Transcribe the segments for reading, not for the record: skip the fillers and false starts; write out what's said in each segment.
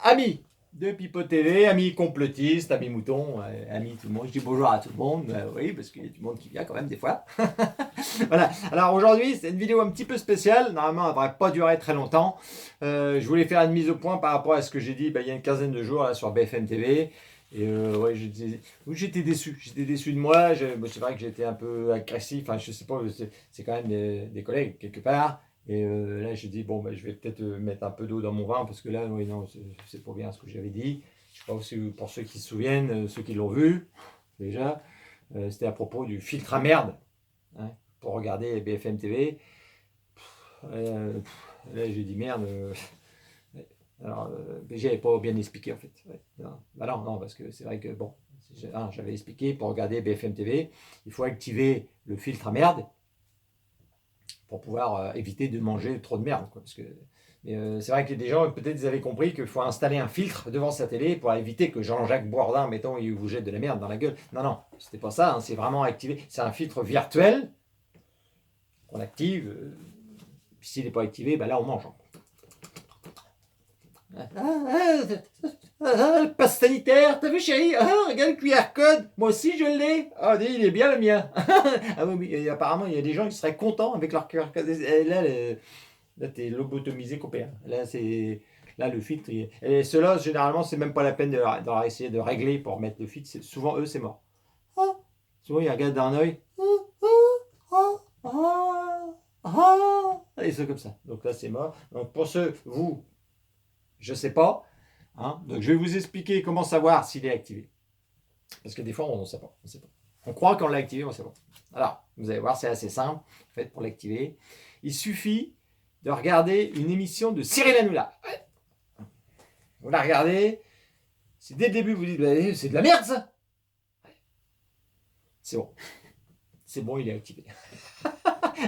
Amis de Pipo TV, amis complotistes, amis moutons, amis tout le monde. Je dis bonjour à tout le monde, oui, parce qu'il y a du monde qui vient quand même des fois. Voilà, alors aujourd'hui, c'est une vidéo un petit peu spéciale. Normalement, elle ne devrait pas durer très longtemps. Je voulais faire une mise au point par rapport à ce que j'ai dit il y a une quinzaine de jours là, sur BFM TV. Et ouais, j'étais déçu. J'étais déçu de moi. C'est vrai que j'étais un peu agressif. Enfin, je sais pas, c'est quand même des collègues quelque part. Et là, j'ai dit, bon, je vais peut-être mettre un peu d'eau dans mon vin, parce que là, oui, non, c'est pas bien ce que j'avais dit. Je sais pas si pour ceux qui se souviennent, ceux qui l'ont vu, déjà, c'était à propos du filtre à merde, hein, pour regarder BFM TV. Là, j'ai dit merde. Alors, j'avais pas bien expliqué, en fait. Ouais, non, bah non, non, parce que c'est vrai que, bon, j'avais expliqué, pour regarder BFM TV, il faut activer le filtre à merde pour pouvoir éviter de manger trop de merde, quoi, parce que c'est vrai que des gens, peut-être, ils avaient compris qu'il faut installer un filtre devant sa télé pour éviter que Jean-Jacques Bourdin, mettons, il vous jette de la merde dans la gueule. Non, non, c'était pas ça, hein, c'est vraiment activé. C'est un filtre virtuel qu'on active. S'il n'est pas activé, là, on mange. Le passe sanitaire, t'as vu chérie? Regarde le QR code, moi aussi je l'ai. Ah, il est bien le mien. Ah oui, et apparemment il y a des gens qui seraient contents avec leur QR code. Et là t'es lobotomisé complet. Là le filtre. Et ceux-là, généralement, c'est même pas la peine de leur essayer de régler pour mettre le filtre. Souvent, eux, c'est mort. Souvent, ils regardent d'un œil. Et c'est comme ça. Donc là, c'est mort. Donc pour ceux, vous, je sais pas. Hein, donc je vais vous expliquer comment savoir s'il est activé. Parce que des fois, on ne sait pas. On sait pas. On croit qu'on l'a activé, on ne sait pas. Alors, vous allez voir, c'est assez simple en fait, pour l'activer. Il suffit de regarder une émission de Cyril Hanouna. Vous la regardez, si dès le début vous dites c'est de la merde ça, c'est bon. C'est bon, il est activé.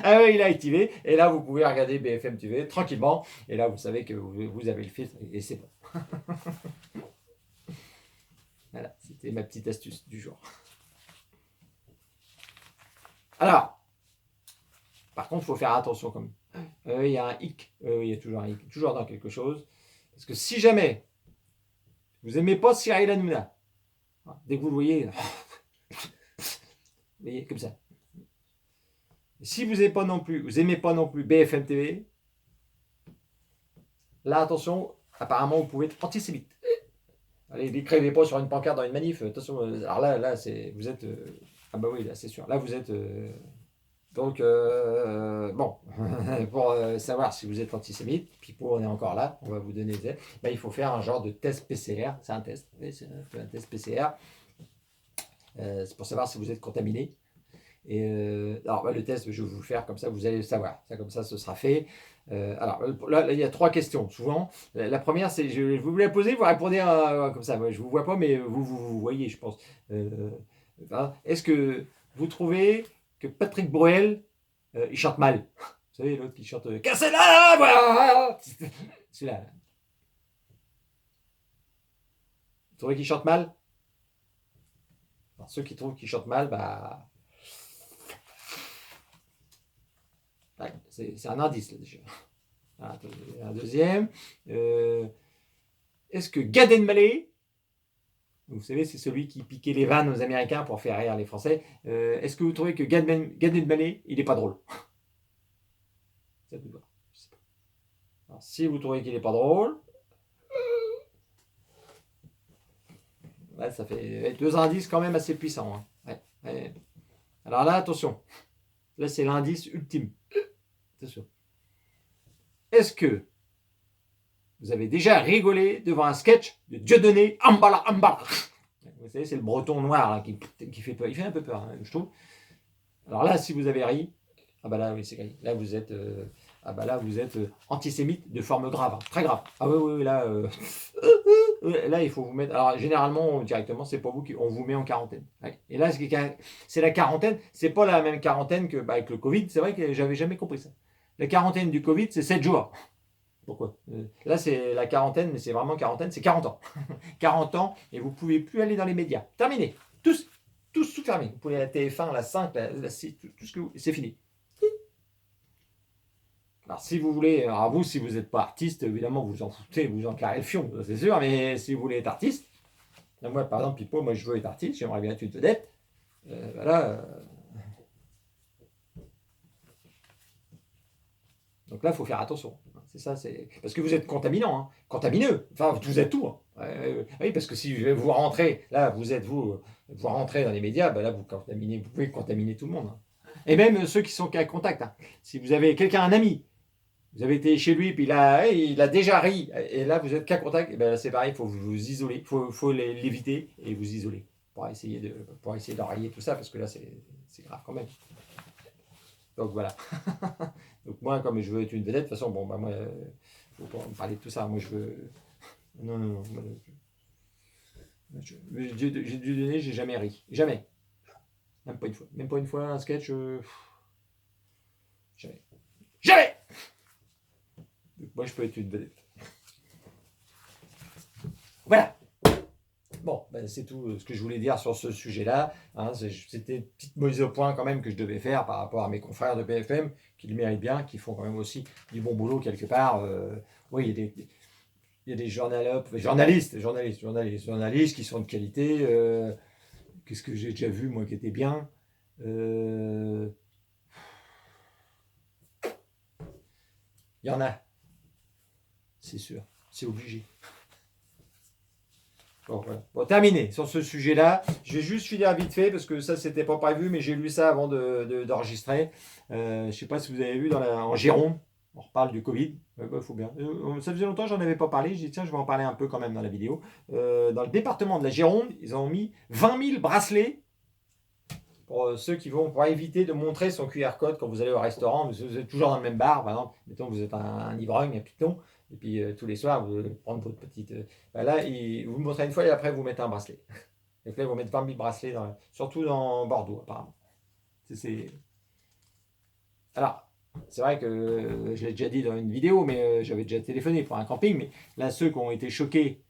Ah oui, il est activé. Et là, vous pouvez regarder BFM TV tranquillement. Et là, vous savez que vous avez le filtre et c'est bon. Voilà, c'était ma petite astuce du jour. Alors, par contre, il faut faire attention quand même. Il y a un hic. Il y a toujours un hic. Toujours dans quelque chose. Parce que si jamais vous n'aimez pas Cyril Hanouna, dès que vous le voyez, comme ça. Si vous n'aimez pas non plus, BFM TV, là attention, apparemment vous pouvez être antisémite. Allez, n'écrivez pas sur une pancarte dans une manif. Attention, alors là, vous êtes. Ah bah oui, là c'est sûr. Là vous êtes. Donc, bon, pour savoir si vous êtes antisémite, Pipo, on est encore là, on va vous donner des aides, il faut faire un genre de test PCR, c'est un test, oui, c'est un test PCR, c'est pour savoir si vous êtes contaminé. Et alors, le test, je vais vous le faire, comme ça vous allez le savoir, ça, comme ça ce sera fait. Alors, là, il y a 3 questions, souvent. La première, c'est, je vais vous la poser, vous répondez comme ça, moi, je ne vous vois pas, mais vous voyez, je pense. Est-ce que vous trouvez que Patrick Bruel, il chante mal? Vous savez, l'autre qui chante Cassez-la, voilà. Celui-là. Vous trouvez qu'il chante mal? Alors, ceux qui trouvent qu'il chante mal, c'est un indice, là, déjà. Un deuxième. Est-ce que Gad Elmaleh, vous savez, c'est celui qui piquait les vannes aux Américains pour faire rire les Français, est-ce que vous trouvez que Gad Elmaleh, il n'est pas drôle? Ça vous va. Je sais pas. Alors, si vous trouvez qu'il n'est pas drôle, ça fait 2 indices quand même assez puissants. Hein. Ouais. Alors là, attention. Là, c'est l'indice ultime. Attention. Est-ce que vous avez déjà rigolé devant un sketch de Dieudonné Ambala Ambala? Vous savez, c'est le breton noir là, qui fait peur. Il fait un peu peur, hein, je trouve. Alors là, si vous avez ri, là, oui, c'est gagné. Là, vous êtes, antisémite de forme grave, hein, très grave. Ah oui, là, là, il faut vous mettre. Alors, généralement, directement, c'est pas vous on vous met en quarantaine. Ouais. Et là, c'est la quarantaine. C'est pas la même quarantaine que avec le Covid. C'est vrai que j'avais jamais compris ça. La quarantaine du Covid, c'est 7 jours. Pourquoi? Là, c'est la quarantaine, mais c'est vraiment quarantaine, c'est 40 ans. 40 ans, et vous ne pouvez plus aller dans les médias. Terminé. Tout fermé. Vous pouvez aller à la TF1, la 5, la 6, tout ce que vous... C'est fini. Alors, si vous voulez, alors vous, si vous n'êtes pas artiste, évidemment, vous en foutez, vous en carrez le fion, c'est sûr, mais si vous voulez être artiste, là, moi, par exemple, Pipo, moi, je veux être artiste, j'aimerais bien être une vedette, voilà. Donc là, il faut faire attention. C'est ça, c'est parce que vous êtes contaminant, hein, contamineux. Enfin, vous êtes tout. Hein. Oui, parce que si vous rentrez, là, vous rentrez dans les médias, ben là, vous pouvez contaminer tout le monde. Hein. Et même ceux qui sont qu'à contact. Hein. Si vous avez quelqu'un, un ami, vous avez été chez lui, puis il a déjà ri, et là, vous êtes qu'à contact, et ben c'est pareil, il faut vous isoler, il faut l'éviter et vous isoler pour essayer d'enrayer tout ça, parce que là, c'est grave quand même. Donc voilà. Donc moi, comme je veux être une vedette, de toute façon, bon, bah moi, faut pas me parler de tout ça. Moi, je veux. Non, non, non. J'ai dû donner, j'ai jamais ri. Jamais. Même pas une fois. Même pas une fois, un sketch. Jamais. Jamais. Donc moi, je peux être une vedette. Voilà. Bon, ben, c'est tout ce que je voulais dire sur ce sujet-là. Hein, c'était une petite mise au point quand même que je devais faire par rapport à mes confrères de BFM, qui le méritent bien, qui font quand même aussi du bon boulot quelque part. Oui, il y a des journalistes qui sont de qualité. Qu'est-ce que j'ai déjà vu, moi, qui était bien Il y en a, c'est sûr, c'est obligé. Bon, voilà. Bon, terminé sur ce sujet-là. Je vais juste finir vite fait parce que ça, c'était pas prévu, mais j'ai lu ça avant d'enregistrer. Je ne sais pas si vous avez vu en Gironde, on reparle du Covid. Faut bien. Ça faisait longtemps que j'en avais pas parlé. J'ai dit, tiens, je vais en parler un peu quand même dans la vidéo. Dans le département de la Gironde, ils ont mis 20 000 bracelets pour ceux qui vont, pour éviter de montrer son QR code quand vous allez au restaurant. Vous êtes toujours dans le même bar, par exemple. Mettons que vous êtes un ivrogne, un piton. Et puis tous les soirs, vous prenez votre petite. Là, vous me montrez une fois et après, vous mettez un bracelet. Donc là, ils vont mettre 20 000 bracelets, surtout dans Bordeaux, apparemment. Alors, c'est vrai que je l'ai déjà dit dans une vidéo, mais j'avais déjà téléphoné pour un camping. Mais là, ceux qui ont été choqués,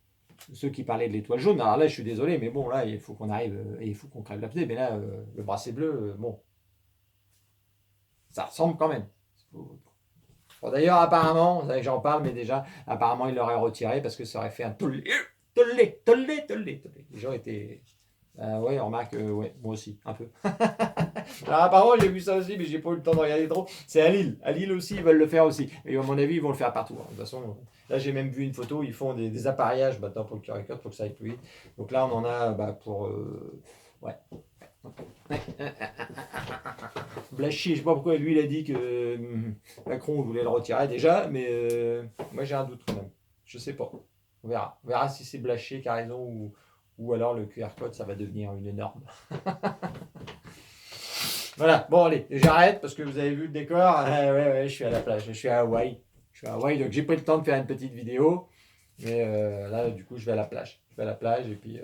ceux qui parlaient de l'étoile jaune, alors là, je suis désolé, mais bon, là, il faut qu'on arrive et il faut qu'on crève la pied. Mais là, le bracelet bleu, bon, ça ressemble quand même. Bon, d'ailleurs, apparemment, j'en parle, mais déjà, apparemment, il l'aurait retiré parce que ça aurait fait un tollé. Les gens étaient. Ouais, on remarque, ouais, moi aussi, un peu. Alors, apparemment, j'ai vu ça aussi, mais j'ai pas eu le temps de regarder trop. C'est à Lille. À Lille aussi, ils veulent le faire aussi. Et à mon avis, ils vont le faire partout. Hein. De toute façon, là, j'ai même vu une photo, ils font des appareillages maintenant pour le QR code pour que ça aille plus vite. Donc là, on en a pour. Ouais. Blachier, je sais pas pourquoi lui il a dit que Macron voulait le retirer déjà, mais moi j'ai un doute quand même. Je sais pas. On verra. On verra si c'est Blachier qui a raison ou alors le QR code ça va devenir une norme. Voilà, bon allez, j'arrête parce que vous avez vu le décor. Ouais, je suis à la plage, je suis à Hawaï. Je suis à Hawaï, donc j'ai pris le temps de faire une petite vidéo. Mais là, du coup, je vais à la plage. Je vais à la plage et puis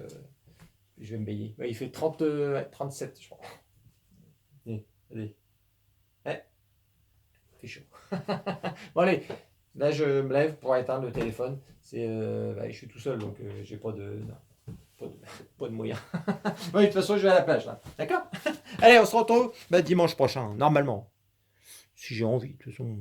je vais me baigner. Ouais, il fait 37, je crois. Allez. Ouais, il fait chaud. Bon, allez. Là, je me lève pour éteindre le téléphone. Je suis tout seul, donc j'ai pas de, pas de moyens. Ouais, de toute façon, je vais à la plage, là. D'accord. Allez, on se retrouve dimanche prochain, normalement. Si j'ai envie, de toute façon.